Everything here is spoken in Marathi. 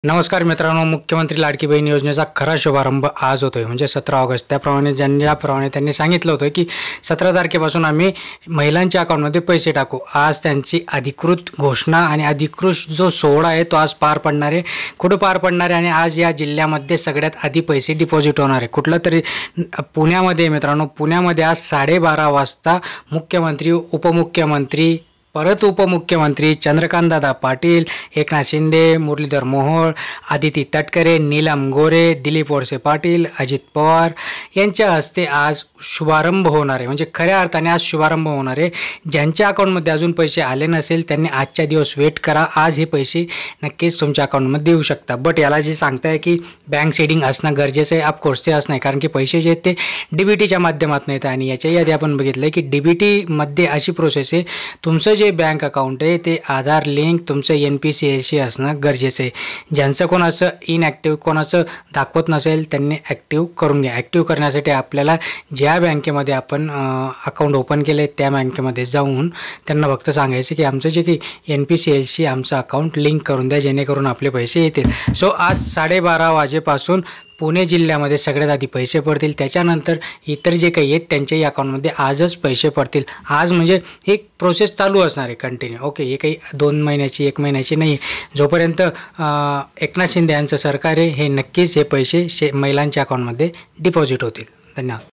नमस्कार मित्रांनो, मुख्यमंत्री लाडकी बहीण योजनेचा खरा शुभारंभ आज होतोय म्हणजे 17 ऑगस्ट. त्याप्रमाणे त्यांनी सांगितलं होतं की 17 तारखेपासून आम्ही महिलांच्या अकाउंटमध्ये पैसे टाकू. आज त्यांची अधिकृत घोषणा आणि अधिकृत जो सोहळा आहे तो आज पार पडणार आहे. कुठं पार पडणार आहे आणि आज या जिल्ह्यामध्ये सगळ्यात आधी पैसे डिपॉझिट होणार आहे कुठलं तरी पुण्यामध्ये. मित्रांनो, पुण्यामध्ये आज 12:30 वाजता मुख्यमंत्री, उपमुख्यमंत्री, परत उपमुख्यमंत्री चंद्रकांतदादा पाटील, एकनाथ शिंदे, मुरलीधर मोहोळ, आदिती तटकरे, नीलम गोरे, दिलीप वळसे पाटील, अजित पवार यांच्या हस्ते आज शुभारंभ होणार आहे. म्हणजे खऱ्या अर्थाने आज शुभारंभ होणार आहे. ज्यांच्या अकाउंटमध्ये अजून पैसे आले नसेल त्यांनी आजच्या दिवस वेट करा. आज हे पैसे नक्कीच तुमच्या अकाउंटमध्ये देऊ शकता. बट याला जे सांगताय की बँक सीडिंग असणं गरजेचं आहे, ऑफकोर्स ते असणं आहे, कारण की पैसे जे आहेत ते DBTच्या माध्यमातून येतात. आणि याच्याही आधी आपण बघितलं की DBTमध्ये अशी प्रोसेस आहे, तुमचं जे बँक अकाउंट आहे ते आधार लिंक तुमचं NPCIशी असणं गरजेचं आहे. ज्यांचं कोणाचं इनॲक्टिव्ह, कोणाचं दाखवत नसेल त्यांनी ॲक्टिव्ह करून घ्या. ॲक्टिव्ह करण्यासाठी आपल्याला ज्या बँकेमध्ये आपण अकाउंट ओपन केलं आहे त्या बँकेमध्ये जाऊन त्यांना फक्त सांगायचं की आमचं जे काही NPCIशी आमचं अकाउंट लिंक करून द्या, जेणेकरून आपले पैसे येतील. सो आज 12:30 वाजेपासून पुणे जिल्ह्यामध्ये सगळ्यात आधी पैसे पडतील. त्याच्यानंतर इतर जे काही आहेत त्यांच्याही अकाउंटमध्ये आजच पैसे पडतील. आज म्हणजे एक प्रोसेस चालू असणार आहे कंटिन्यू. ओके, हे काही 2 महिन्याची 1 महिन्याची नाही. जोपर्यंत एकनाथ शिंदे यांचं सरकार आहे हे नक्कीच हे पैसे महिलांच्या अकाउंटमध्ये डिपॉझिट होतील. धन्यवाद.